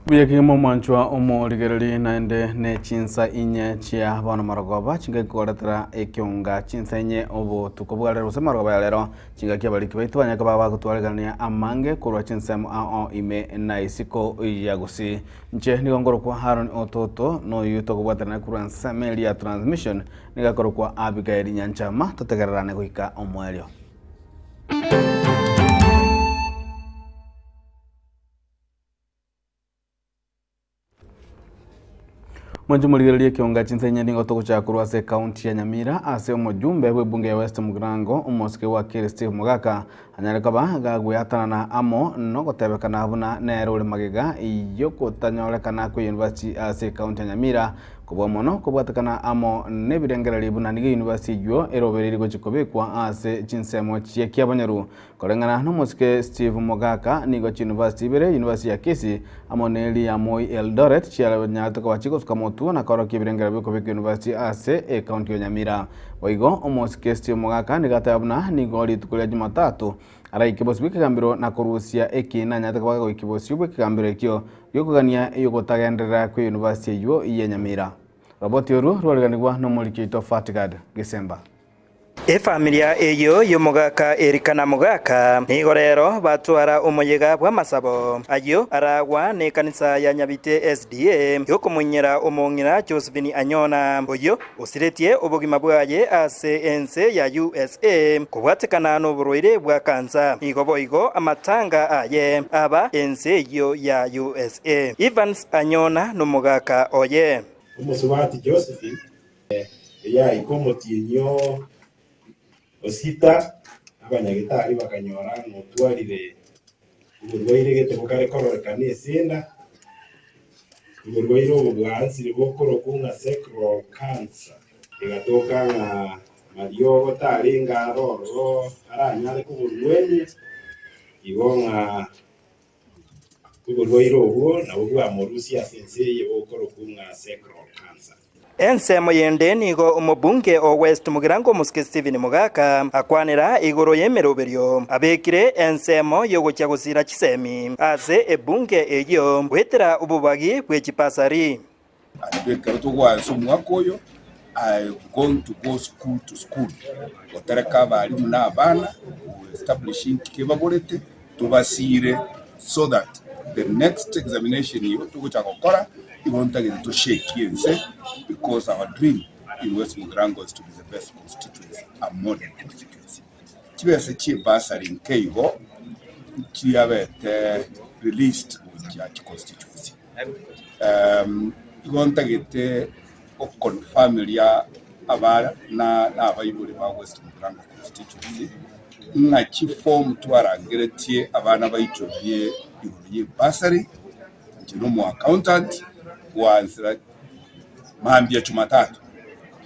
Biyakimo manchwa omorigereri naende ne chinsa inye chia bana marogoba chinga koratara ekyonga chinsa inye obo tukobwalero se marogoba yalero chinga kyabaliki baitu banyaka baba kutwalegania amange kurwa chinsemo ao ime na isiko yagusi nche nigongoro kwa Haron Ototo no yuto kubwatana kurwa nsameli ya transmission nigakoro kwa Abigail Nyanchama totegererane guika omwelio. Mwanju muligereria kionga chinsa inye ningo toko cha kurwa se county ya Nyamira ase omujumbe bwe bunge ya West Mugirango omosike wa Kiri Steve Mugaka anyalekaba gaguyatana na amo no gotebekana abuna nero uri magega iyoko tanyorekana ku university ase county ya Nyamira kubwa mono kubwatakana amo nebirengereri buna nige university yo erobereri gochikobekwa ase chinsemo chie kiabanyaru korengana no mosike Steve Mugaka nigo university bere university ya Kisii amo neli ya Moi Eldoret chiala nyalto kwa chiko sukamotu na koro kibirengera biko biko university ase county ya Nyamira oigo omosike Steve Mugaka nigatabuna nigo litukulia Jumatatu ara ikibosibwe kigambiro na kurusia eki na nyata kwa ikibosibwe kigambiro ekyo yokugania yogotagenderera ku university yo ya Nyamira. Roboti oru rwaliganirwa no Mulikito Fatigad Gisemba. Familia eyo y'omugaka erikana mugaka nigo rero batwara omuyega bwa masabo ayo aragwa ne kanisa ya Nyabite SDA yokumunyera omongira Josephine Anyona oyo usiretie obogima bwaye ase ense ya USA kubwatekana no burwaire bwa kansa igo amatanga aye aba ense yo ya USA. Evans Anyona no mugaka oye umusobati Josephine ya ikomotinyo osita abanyagitari bakanyora mutwarire uburwaire gete bukare kororekana esenda uburwaire obwansi bwokoro kunga sacral cancer igatoka nga Mario taringa roro aranyale kuburwaire ibonga uburwaire obwo nabo bwa morusi asenseye bwokoro kunga sacral cancer. Ensemo yende nigo omubunge o West Mugirango musike Stephen Mugaka akwanira igoro yemeroberio abekire ensemo yogocha gusira chisemi ase ebunge eyo wetera ububagi bwechipasari abekero tugwaso mwakoyo I going to go school to school otareka bali muna abana establishing kibaborete tubasire so that the next examination you tugocha gukora we want to shake here and say, because our dream in West Mugirango is to be the best constituency, a modern constituency. Chibese chibasari in Keigo, chiabete released with constituency. We want to confirm ya abara na abayibuli ba West Mugirango constituency. Na chiform tuarangeretie abana bayichobye ibuli basari, chinomo accountant. Wanzira mambia Jumatatu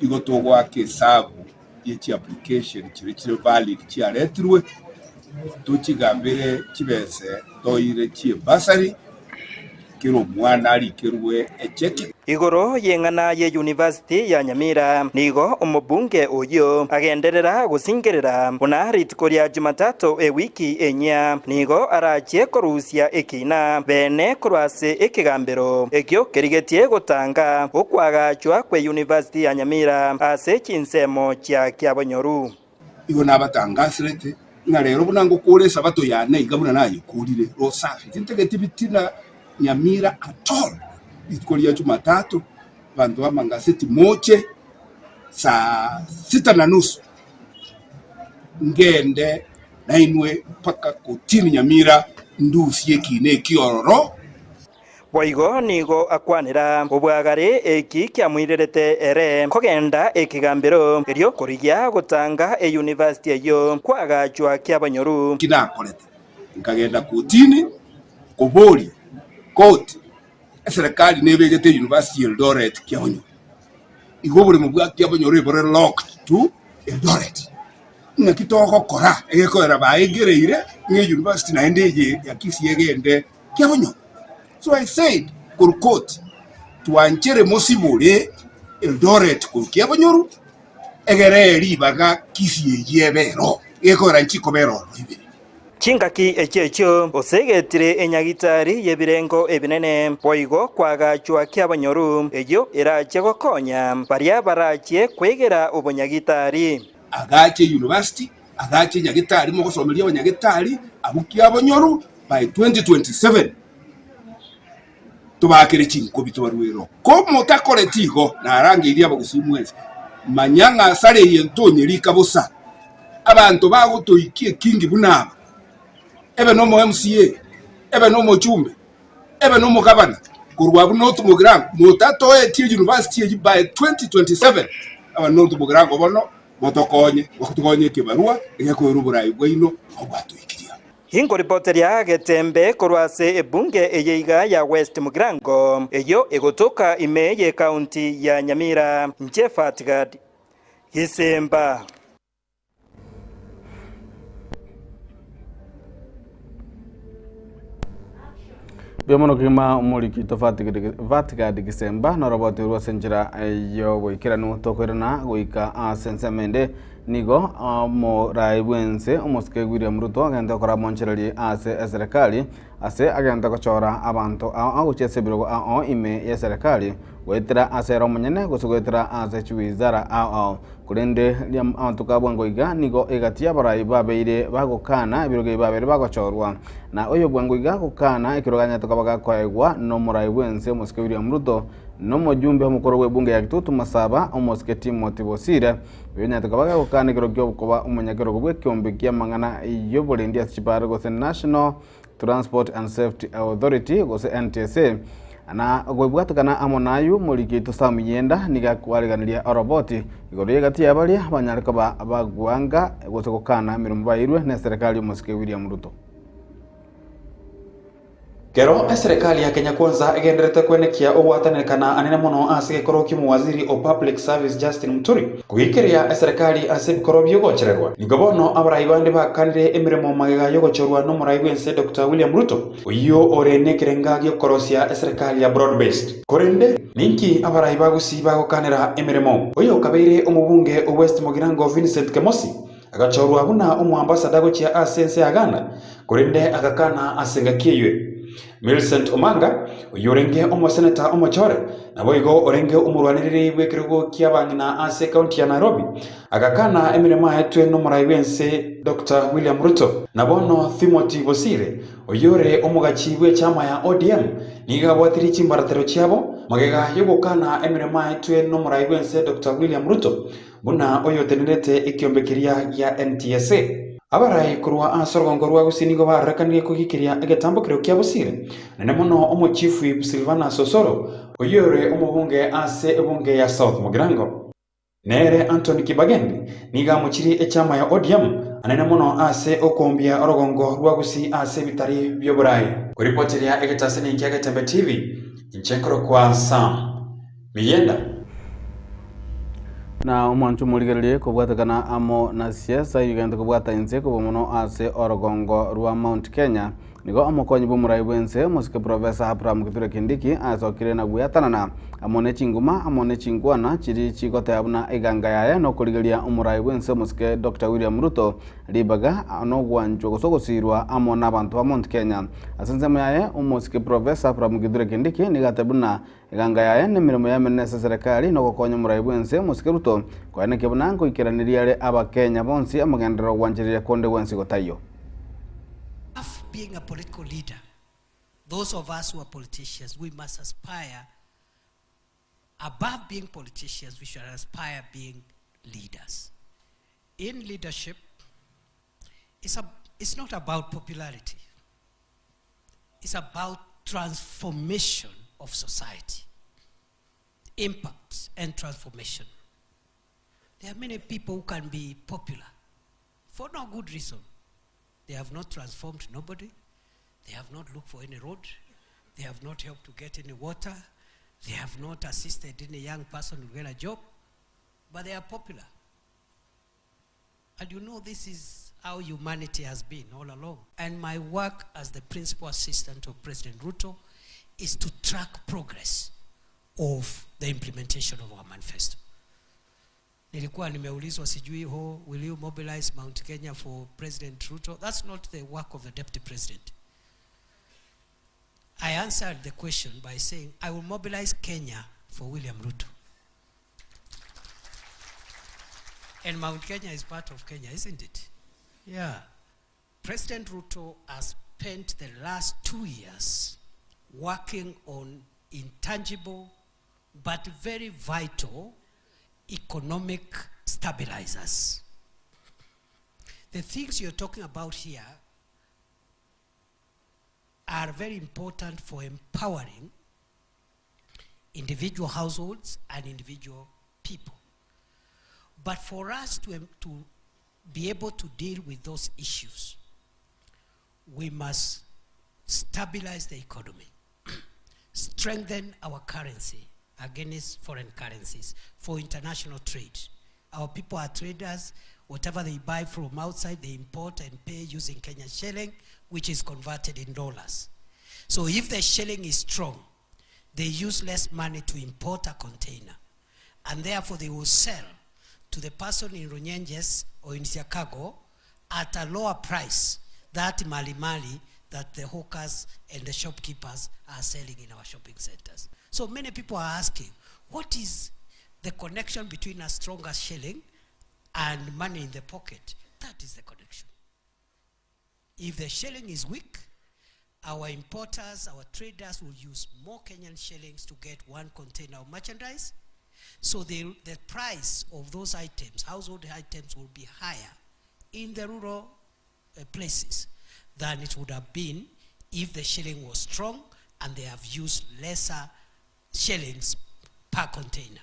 igo togwa kesabu yechi application kire valid kiaretirwe tukigambire kibese toire ki basari kiro mwana ali kirwe echeki igoro yengana ye university ya Nyamira nigo omubunge oyo agenderera gusingerera kuna ritikoria Jumatatu wiki enya nigo arache korusia ekina bene kurwase ekigambiro ekyo kerigetie gutanga okwagachwa kwe university ya Nyamira ase chinsemo kya Kyabonyoru igo nabatangasirete na rero bunango kore sabato yane igabuna nayo kurire rosafi tintegetibitina Nyamira at all ritikoria Jumatatu bantu bamangaseti moche saa 6:30 ngende nainwe paka kotini Nyamira ndusie kine kiororo boigo nigo akwanira obwagare eki kyamwirerete ere kogenda ekigambiro eryo kurigia gutanga university eyo kwagachwa Kyabonyoru kinakorete nkagenda kotini kobori court serikali nebegete university Eldoret Kyabonyoru igobore mubwa Kyabonyoru ibore locked to Eldoret nakitoko kora egekorera baegereire nge university na endeye ya Kisii egende Kyabonyoru. So I said court tuanchere mosibore Eldoret ku Kyabonyoru egere ribaga Kisii yebero egekorera nchiko bero ibere chingaki echecho osegetire enyagitari yebirengo ebinene boigo kwagachwa kiabanyoru eyo erache gokonya baria barache kwegera obonyagitari agache university agache nyagitari mo gosomeria abanyagitari abukia abonyoru by 2027 tubakire chinko bitwarwero ko mutakore tigo narangiria abagusimwezi manyanga sare yentonyerika busa abantu bagutoikie kingi bunaba ebe no mo MCA ebe no mo chumbe ebe no mo gavana kurwa bunotu mo grand mutato etie university by 2027 aba no tu mo grand bono motokonye wakutukonye kibarua egekweru burayi bweino obwatoikiria hingo reporteria getembe korwase ebunge eyeiga ya West Mugrango eyo egotoka imeye county ya Nyamira Nchefatgad Gisemba Biomono kima umuliki Vatgad Gisemba na roboti rwa senjira yo goikiranu tokorana goika sensemende nigo mo raibwense umuske William Ruto agenda kora moncherali ase serikali ase agenda kochora abantu au chese birogo ime ya serikali wetira ase romunyene gusugwetira ase chuizara au kurende liam antukabwa ngoiga nigo egatia barai babeire bagokana birogo babere bagochorwa na oyo bwangoiga gukana ikiroganya tukabaga kwaegwa no muraibwense umuske William Ruto no mujumbe omukoro webunge ya Kitutu Masaba umuske Timothy Bosire benya tukabaga gukana ikirogyo kuba umunyagero gwe kyombe kya mangana iyo bolendi asipara go National Transport and Safety Authority go NTSA na gwebwatukana amonayu mulikitu samiyenda niga kwariganiria roboti igoro yegati yabali abanyarika bagwanga gusokokana mirimo bayirwe na serikali umuske William Ruto Kero serikali ya Kenya Kwanza igenderete kwenekia ogwatanekana anene muno asige koroki mu waziri o public service Justin Muturi kugikiria serikali asebe korobyo gochererwa nigobono abarayibande bakanire emirimo magega yogochorwa no murayibwense Dr. William Ruto uyo orene kirenga gikorosia serikali ya broad based korende ninki abarayibagusiba gokanira emirimo uyo kabeire umubunge o West Mugirango Vincent Kemosi agachorwa buna umuambassador gochia asense agana korende agakana asenga kiywe Millicent Omanga uyorenge omoseneta omochore naboigo orenge umurwaniriri bwekirugo kyabangina ase county ya Nairobi agakana emirema yetwe no murayibwense Dr. William Ruto nabono Timothy Bosire uyore omugachi bwe chama ya ODM niga bwatiri chimbaratero cyabo magega yogokana emirema yetwe no murayibwense Dr. William Ruto buna oyotenirete ikyombekiria ya NTSA abarai kurwa asorgongo rwa gusinigo barakaniye kugikiria egetambukiro kya Bosire nene muno omuchifu Silvana Sosoro oyore omubunge ase ebunge ya South Mugirango nere Anthony Kibagendi niga muchiri echama ya ODM anene muno ase okombia orogongo rwa gusi ase bitari byoburai kuripotiria egetaseni kya Tembe TV inchenkoro kwa Sam Miyenda na umuntu muligerelie kubwatakana amo na siasa yugenda kubwata inze kubomono ase orogongo rwa Mount Kenya nigo amokonyi bumurayibwense musike Professor Abraham Kithure Kindiki azokire na guyatanana amone chinguma amone chingwana chiri chigota yabuna iganga yaye no kuligeria umurayibwense musike Dr. William Ruto libaga no gwanjo gusogosirwa amona abantu ba Mount Kenya asanzema yaye umusike Professor Abraham Kithure Kindiki nigatabuna iganga yaye nemirimo yamenesa serikali no gukonya umurayibwense musike Ruto kwane kebunango ikiraniriare abakenya bonsi amagendero gwanjirire konde wensi gotayo. Being a political leader, those of us who are politicians, we must aspire above being politicians, we should aspire being leaders. In leadership, it's not about popularity. It's about transformation of society, impact and transformation. There are many people who can be popular for no good reason. They have not transformed nobody. They have not looked for any road. They have not helped to get any water. They have not assisted any young person to get a job. But they are popular. And you know this is how humanity has been all along. And my work as the principal assistant of President Ruto is to track progress of the implementation of our manifesto. Nilikuwa nimeulizwa sijui will you mobilize Mount Kenya for President Ruto? That's not the work of the deputy president. I answered the question by saying I will mobilize Kenya for William Ruto. And Mount Kenya is part of Kenya, isn't it? Yeah. President Ruto has spent the last 2 years working on intangible but very vital economic stabilizers. The things you're talking about here are very important for empowering individual households and individual people. But for us to be able to deal with those issues, we must stabilize the economy, strengthen our currency against foreign currencies for international trade. Our people are traders. Whatever they buy from outside, they import and pay using Kenyan shilling, which is converted in dollars. So if the shilling is strong, they use less money to import a container. And therefore they will sell to the person in Runyenjes or in Chicago at a lower price that mali that the hawkers and the shopkeepers are selling in our shopping centers. So many people are asking, what is the connection between a stronger shilling and money in the pocket? That is the connection. If the shilling is weak, our importers, our traders will use more Kenyan shillings to get one container of merchandise. So the price of those items, household items, will be higher in the rural places than it would have been if the shilling was strong and they have used lesser shillings per container.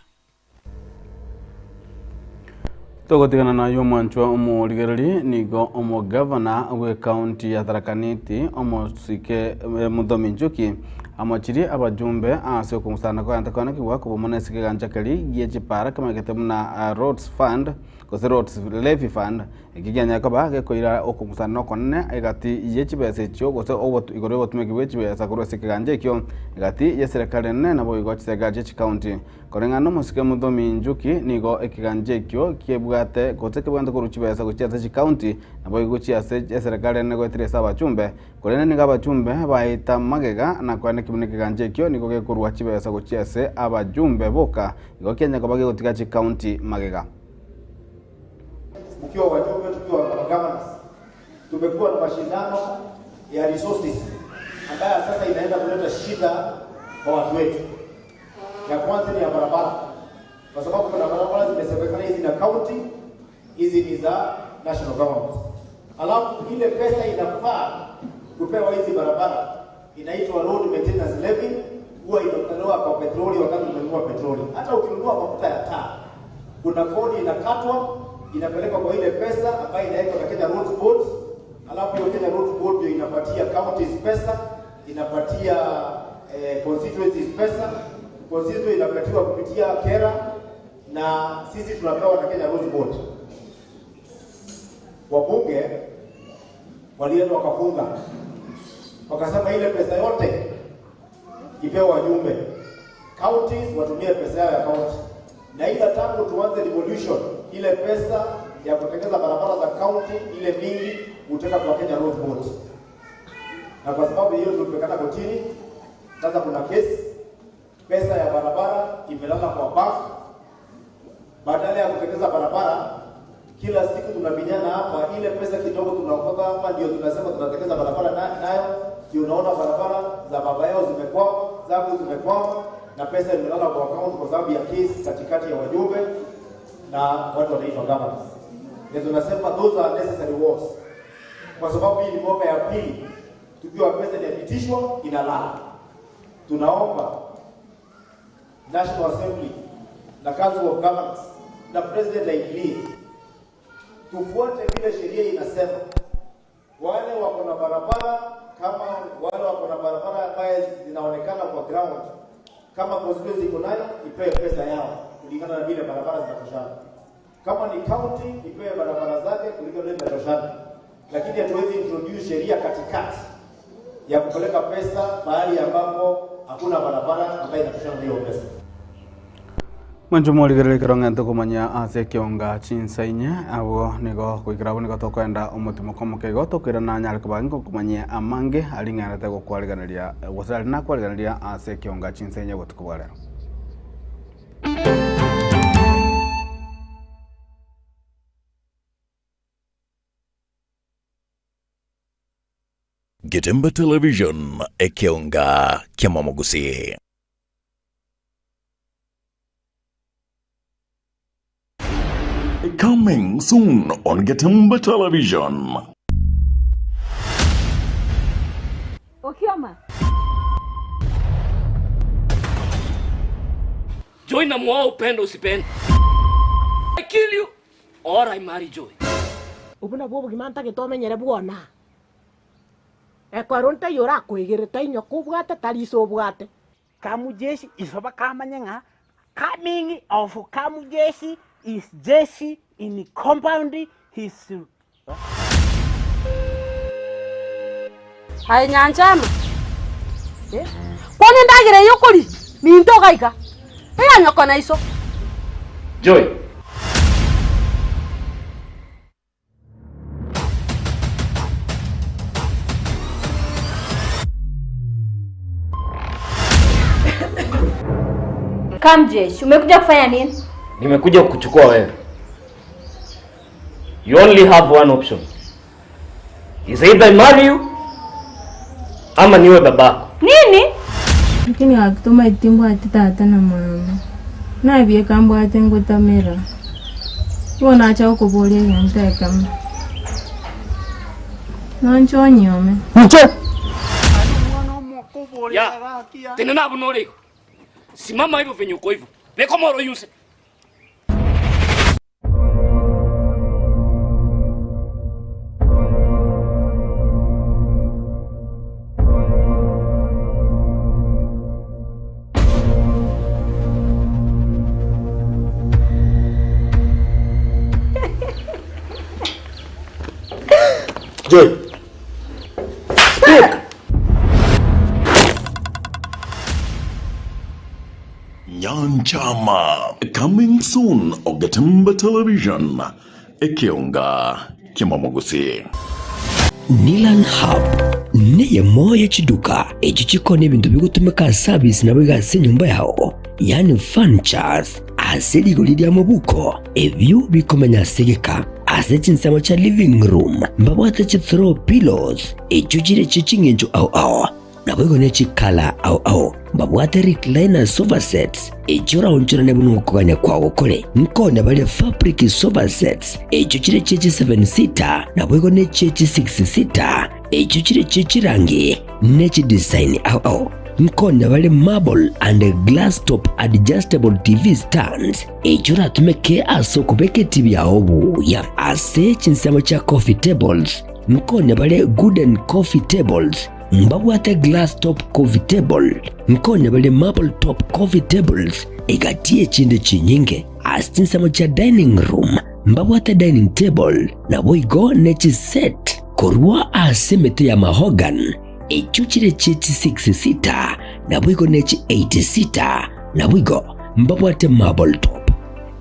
Togotigana na yomwanchwa omurigereri nigo omugavana we county ya Tharaka Nithi omosike Muthomi Njuki amachiri abajumbe ase kumusana kwa antakana kiwa kubomona sike ganjakali giechipara kama getemuna roads fund kose roads levy fund ikiganya kaba gekoira okumusana nokonne egati yechibese cyo kose obotu igore botume kiwechibesa kurwa sike ganjekyo egati ye serikali nene nabo igochise gaje county korengano musike Muthomi Njuki nigo ekiganjekyo kiebwate kose kebwante kuruchibesa kuchiasa county nabo igochiase serikali nene goetiresa abachumbe korene niga abachumbe baita magega na kwa kiboneke ganjekyo niko gekurwa chibesa gochiase abajumbe boka iko Kenya kabage gotika chi county magega. Ukiwa wajumbe tukiwa kama governors tumekuwa na mashindano ya resources ambayo sasa inaenda kuleta shida kwa watu wetu. Ya kwanza ni ya barabara, kwa sababu kuna barabara zimesemekana hizi na county, hizi ni za national government. Alafu ile pesa inafaa kupewa hizi barabara inaitwa road maintenance levy, huwa inatolewa kwa petroli wakati unanunua petroli. Hata ukinunua mafuta ya taa, kuna kodi inakatwa, inapelekwa kwa ile pesa ambayo inaitwa na Kenya Roads Board. Alafu hiyo Kenya Roads Board ndio inapatia counties pesa, inapatia constituencies pesa, constituency inapatiwa kupitia kera, na sisi tunapewa na Kenya Roads Board. Wabunge walienda wakafunga, wakasema ile pesa yote ipewe wajumbe, counties watumie pesa yao ya county. Na ila tangu tuanze devolution, ile pesa ya kutengeneza barabara za county ile mingi utaka kwa Kenya Roads Board. Na kwa sababu hiyo tulipelekana kotini, sasa kuna kesi, pesa ya barabara imelala kwa bank. Badala ya kutengeneza barabara, kila siku tunabinyana hapa, ile pesa kidogo tunaokota hapa ndio tunasema tunatengeneza barabara nayo. Unaona barabara za baba yao zimekwama, zangu zimekwama, na pesa imelala kwa account kwa sababu ya kesi katikati ya wajumbe na watu wanaitwa governors. Ndio tunasema those are necessary wars. Kwa sababu hii ni mwaka ya pili tukiwa pesa inapitishwa inalala. Tunaomba National Assembly na Council of Governors na President aingilie, tufuate vile sheria inasema. Wale wako na barabara, kama wale wako na barabara ambaye zinaonekana kwa ground, kama constituency iko nayo ipewe pesa yao kulingana na vile barabara zinatoshana. Kama ni county ipewe barabara zake kulingana na vile zinatoshana. Lakini hatuwezi introduce sheria katikati ya kupeleka pesa mahali ambapo hakuna barabara ambayo inatoshana hiyo pesa. Manjumori gere kironga kumanya ase kionga chinsainye abo nigo kuikirabo nigo tokwenda umutimo komoke go tokira na nyal kabango kumanya amange alingarate go kwaliganiria wasali na kwaliganiria ase kionga chinsainye gotukubwalero. Getemba Television ekionga kiamamogusi. Coming soon on Getemba Television. Okioma. Joy na mwa upendo usipende. I kill you or I marry Joy. Ubuna bobo gimanta gitomenyere bwona. Ekwaronta yora kwigirita inyo kubwata taliso bwate. Kamujeshi isoba kamanyenga. Coming of Kamujeshi is Jeshi in compound his Hai nyanchama. Kwani ndagire yokuri minto gaika. Eya nyoko na iso. Joy. Kamjeshi, umekuja kufanya nini? Nimekuja kukuchukua wewe. You only have one option. Is either I marry you ama niwe babako. Nini? Lakini akitoma itimbo atitata na mama. Na biye kambo atengo tamera. Wona acha ukobole yanta kama. Nancho nyome. Mche. Ya. Tena na bunore. Simama hivyo venye uko hivyo. Leko moro yuse. Joy. Nyanchama coming soon on Getemba Television ekionga kiamamogusi. Nilan Hub neye moya chiduka echichiko n'ebintu bigutumika service nabo gase nyumba yao yani furnitures asili lidia mabuko ebyo bikomenya segeka asechinsamo cha living room mbabwate chi throw pillows echujire chichingenjo au nabo ne chikala au mbabwate recliner sofa sets echora onchora nebuno kuganya kwawo kole nkone bale fabric sofa sets echujire chechi 7 seater nabo ne chechi 6 seater echujire chechi rangi nechi design au nkone bale marble and glass top adjustable TV stands echora tumeke aso kubeke TV yaobu ya ase chinsamo cha coffee tables nkone bale wooden coffee tables mbabwate glass top coffee table nkone bale marble top coffee tables igatie chinde chinyinge asinsamo cha dining room mbabwate dining table na boigo nechi set korwa asemete ya mahogan echuchire chechi 6 seater na boigo nechi 8 seater na boigo mbabwate marble top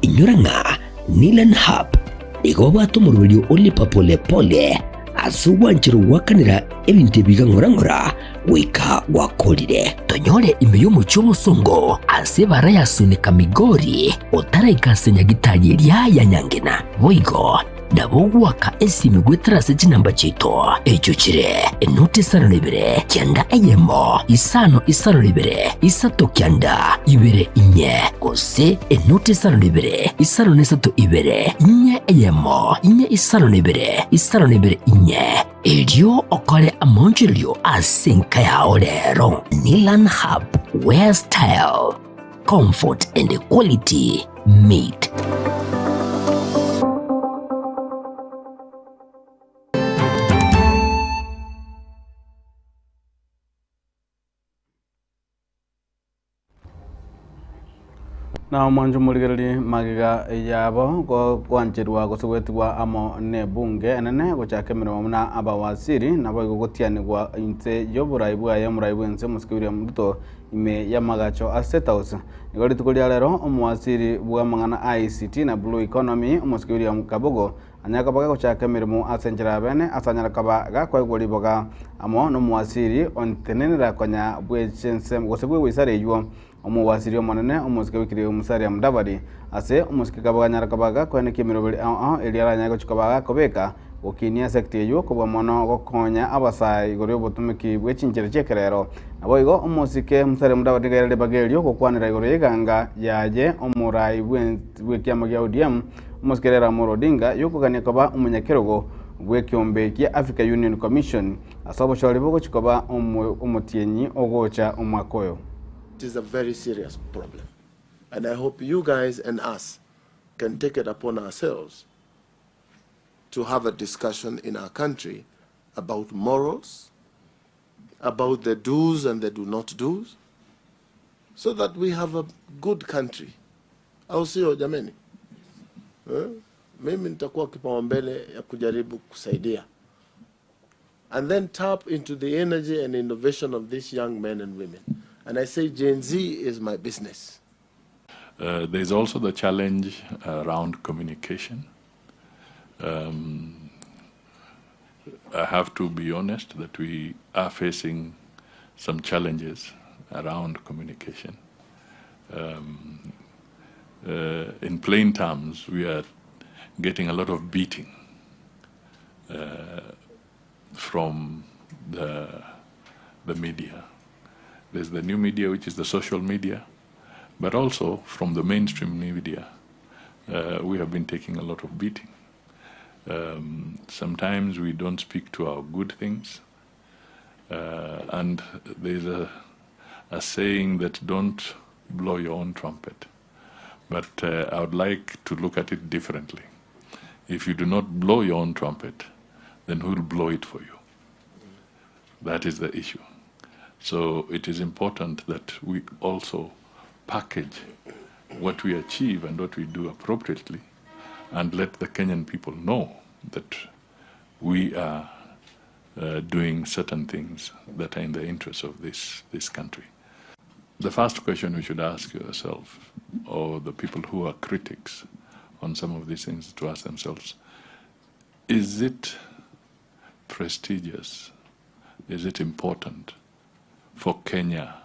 inyoranga Nilan Hub igobwato murulio olipa pole pole asuwanchiro wakanira ebintu biga ngorangora wika wakolire tonyole imeyo muchomo songo asebara yasunika migori otara ikasenya gitaji ya nyangena boigo dabogwaka esimi gwetrase chinamba chito echochire enote sano libere kyanda eyemo isano libere isato kyanda ibere inye ose enote sano libere isano nesato ibere inye eyemo inye isano libere inye elio okole amonjilio asenka ya olero Nilan Hub where style comfort and quality meet. na mwanju muligereri magiga yabo kwanjirwa gusubwetigwa amo ne bunge enene guchakemera muna abawaziri nabo igugutianigwa inte yoburai bwa ya murai bwense musikibiri muto ime ya magacho a State House igori tukulia lero omwaziri bwa mangana ICT na blue economy musikibiri mukabogo anyakabaga guchakemera mu asenjera bene asanyara kaba gakwa igoriboga amo no mwaziri ontenenera konya bwechense gusebwe wisare yuo omuwasiri omonene omusike wikire omusari amudabari ase omusike kabaganyara kabaga kwene kimiroberi eliaranya gochikabaga kobeka okinia sekte yo kubwa mono gokonya abasai gore botumiki bwechinjere chekerero abo igo omusike musari mudabari gaire bagelyo kokwanira igoro yeganga yaje omurai bwekiamo gya ODM omusikerera Morodinga yokugania kaba umunyakerogo bwekiombe kya Africa Union Commission asabo shori bogo chikoba omutienyi ogocha omwakoyo. It is a very serious problem, and I hope you guys and us can take it upon ourselves to have a discussion in our country about morals, about the do's and the do not do's, so that we have a good country. Au sio jameni? Mimi nitakuwa kipaumbele ya kujaribu kusaidia, and then tap into the energy and innovation of these young men and women. And I say Gen Z is my business. There's also the challenge around communication. I have to be honest that we are facing some challenges around communication. In plain terms, we are getting a lot of beating from the media. There's the new media, which is the social media, but also from the mainstream media, we have been taking a lot of beating. Sometimes we don't speak to our good things, and there's a saying that don't blow your own trumpet. But I would like to look at it differently. If you do not blow your own trumpet, then who will blow it for you? That is the issue. So it is important that we also package what we achieve and what we do appropriately and let the Kenyan people know that we are doing certain things that are in the interest of this country. The first question we should ask yourself, or the people who are critics on some of these things, to ask themselves, is it prestigious? Is it important for Kenya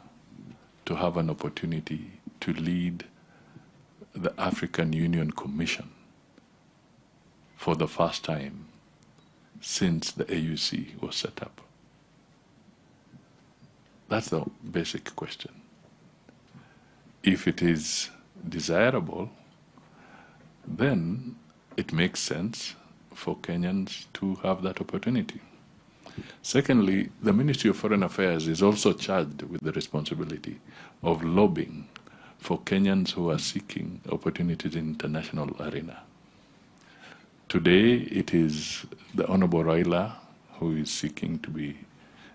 to have an opportunity to lead the African Union Commission for the first time since the AUC was set up? That's the basic question. If it is desirable, then it makes sense for Kenyans to have that opportunity. Secondly, the Ministry of Foreign Affairs is also charged with the responsibility of lobbying for Kenyans who are seeking opportunities in the international arena. Today, it is the Honorable Raila who is seeking to be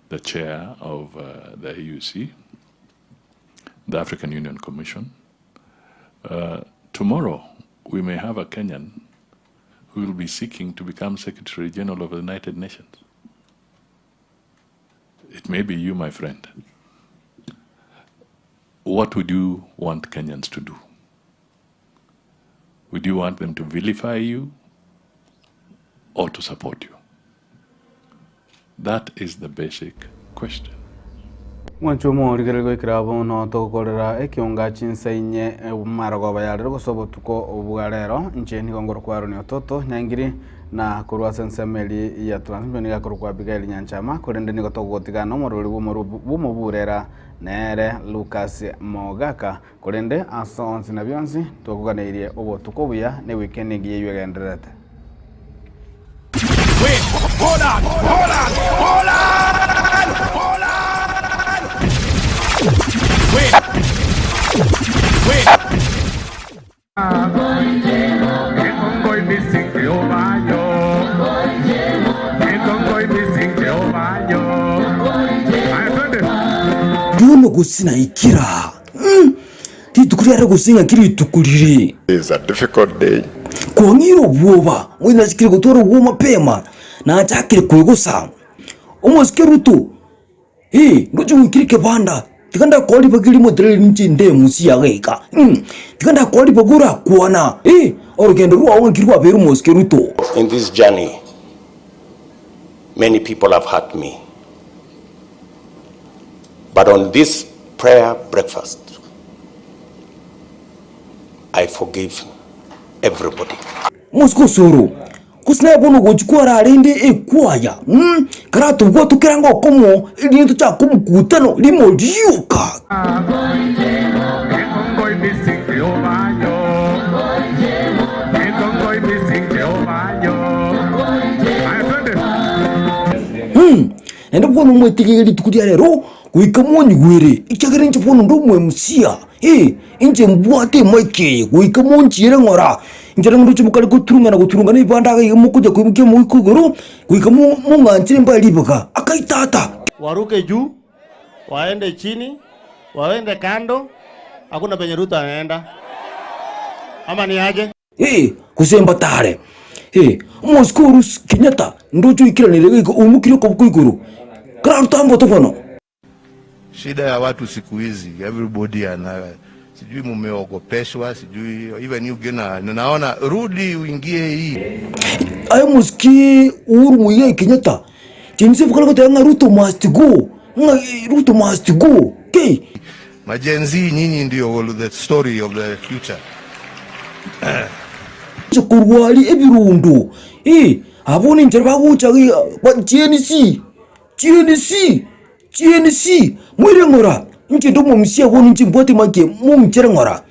the chair of the AUC, the African Union Commission. Tomorrow, we may have a Kenyan who will be seeking to become Secretary General of the United Nations. It may be you, my friend. What would you want Kenyans to do? Would you want them to vilify you or to support you? That is the basic question. Mwanchumo rigerego ikrabo no tokorera ekiunga chinsainye marago bayarero gosobo tuko obugarero ncheni gongoro kwaro ni ototo nyangiri na kurwa sensemeli ya transmission ya kurwa Abigail Nyanchama kurende ni gotogotiga no moruri bumoburera nere Lucas Mogaka kurende asonsi na byonsi tokuganeirie obo tukobuya ne weekend giye yugenderete. Wait, hold on. Wait. Duno gusina ikira. Titu kuriara gusinga kiri tukulire. It's a difficult day. Kwa ngiro bwoba mwina sikiri gutoro bwo mapema na achakire kwegusa umosike Ruto ndocho wikirike banda tikanda koli bagiri modreli nchinde musi yageka tikanda koli bagura kuona orugendo ruwa wangirwa beru mosike Ruto. In this journey many people have hurt me, but on this prayer breakfast I forgive everybody. Musko soro kusna bono gochukura rende ekwaya karatu bwo tukiranga okomo irinto cha kumukutano limo diuka ende bono mwetigeri tukudia rero kuikamonyi gwere ichagere nche bono ndo mwemusia inje mbwate mweke kuikamonyi yere ngora njere ndo chimukali kuturunga na ibanda ga mukuja kuimuke mu ikuguru kuikamu munganchire mbali baka akaitata waruke juu waende chini waende kando hakuna penye Ruto anaenda ama ni aje kusemba tare Moskuru Kenyatta ndocho ikiranire ko umukiro ko kuiguru kara tambo to bono. Shida ya watu siku hizi everybody ana sijui mumeogopeshwa sijui even you gena naona rudi uingie hii ayo muski Uhuru Muigai Kenyatta jinsi bukala kutanga Ruto must go okay majenzi nyinyi ndio the story of the future kurwali ebirundo abone njerba guchagi GNC mwire ngora nje ndo mumisia bone nje mbote make mumchere ngora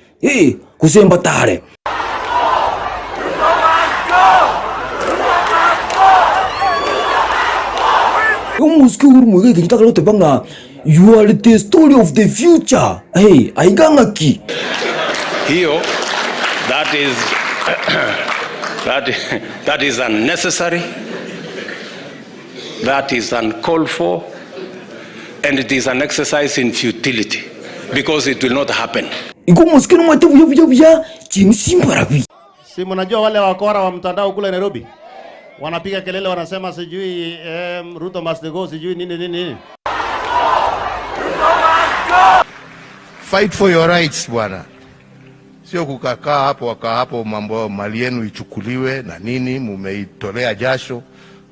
kusemba tare umuski Uhuru Muigai Kenyatta kalote banga you are the story of the future aigangaki hiyo that is unnecessary, that is uncalled for, and it is an exercise in futility because it will not happen. Iko muskini mwate buya chimsi mbarabi. Si mnajua wale wakora wa mtandao kule Nairobi wanapiga kelele wanasema sijui Ruto must go sijui nini. Fight for your rights bwana. Sio kukakaa hapo mambo mali yenu ichukuliwe na nini mumeitolea jasho.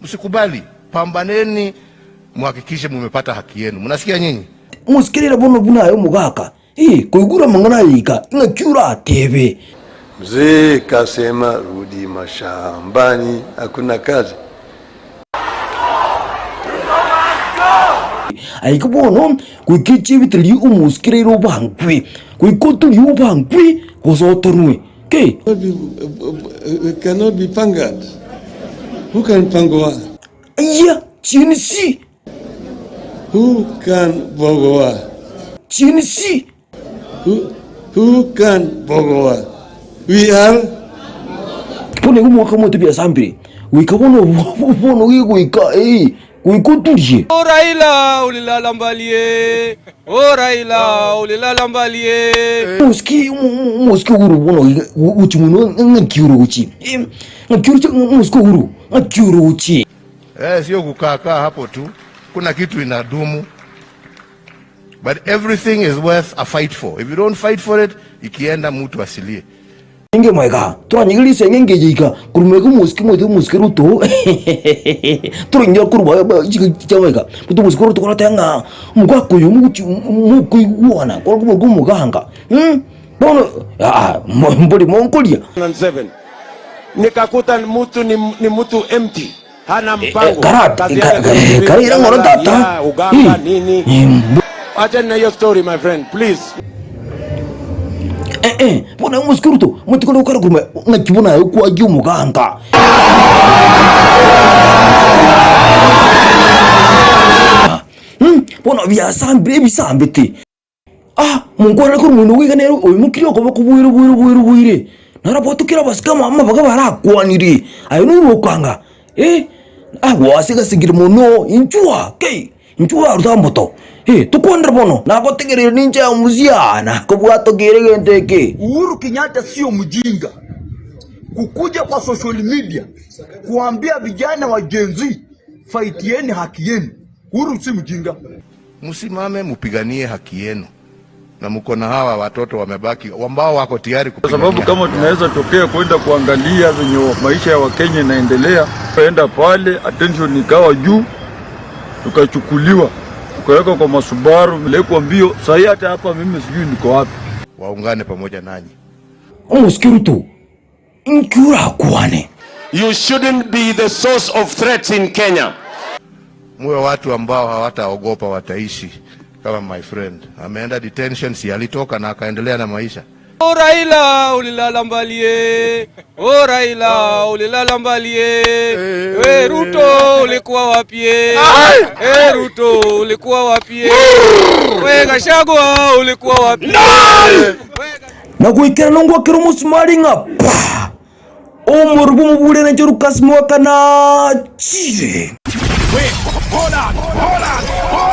Msikubali. Pambaneni muhakikishe mumepata haki yenu. Mnasikia nyinyi? Musikirira bono buna ayo mugaka. Kuigura mangana yika ngakyura tebe. Mzee kasema rudi mashambani hakuna kazi. Aiko bono kuikichi bitli umusikiriro bangwe. Kuikotu yu bangwe kozotorwe. Cannot be pangered. Who can pangoa? GNC. Who can bogoa? GNC. Who can bogoa? We are. Pone kumwaka moto bia sambiri. Wikabono wika kuikotulie. Raila ulilala mbalie. Raila ulilala mbalie. Muski Uhuru bono uchimuno ngakiuro uchi. Ngakiuro muski Uhuru ngakiuro uchi. Sio kukaa hapo tu. Kuna kitu inadumu. But everything is worth a fight for. If you don't fight for it, ikienda mtu asilie. Inge maiga, turanyigilise ngenge jika kurumego muski Ruto. Turinyo kurwa chika mutu muski Ruto kora tanga mugako yo mukuiguana kwa muganga. Bono mboli mongolia. 7 nikakuta mtu ni mtu empty. Hana mpango. Kaira ngora tata. Uganga nini? Acha na your story my friend, please. Bona muski Ruto mutikolo ukara kuruma ngakibona yo kwa muganga. Bona bisambe te. Mungwana kurumuno wiganero oyimukiriyo kuba kubuire. Narapotukira basikama amma baga barakwanire. Ayo nurukanga. Wasiga sigirimono inchua rutamboto. tukwondera bono nagotegerera ninja ya muziana kubwato giregenteke. Uhuru Kenyatta sio mjinga kukuja kwa social media kuambia vijana wa Gen Z fightieni haki yenu. Uhuru si mjinga. Msimame mupiganie haki yenu, na mko na hawa watoto wamebaki ambao wako tayari kupigania. Kwa sababu kama tunaweza tokea kwenda kuangalia venye maisha ya Wakenya inaendelea, kwenda pale attention ikawa juu, tukachukuliwa tukaweka kwa masubaru mlekwa mbio. Sasa hata hapa mimi sijui niko wapi. Waungane pamoja nanyi. Umusikiru tu nkura kuane. You shouldn't be the source of threats in Kenya. Muwe watu ambao hawataogopa, wataishi kama my friend. Ameenda detention, si alitoka na akaendelea na maisha. O Raila ulilala mbalie, o Raila ulilala mbalie. We Ruto ulikuwa wapi? Ruto ulikuwa wapi? We Gachagua ulikuwa wapi? Na kuikera nongwa kero musumari nga omurubu mubule na Lucas Mwaka na chire. Wait, hold on.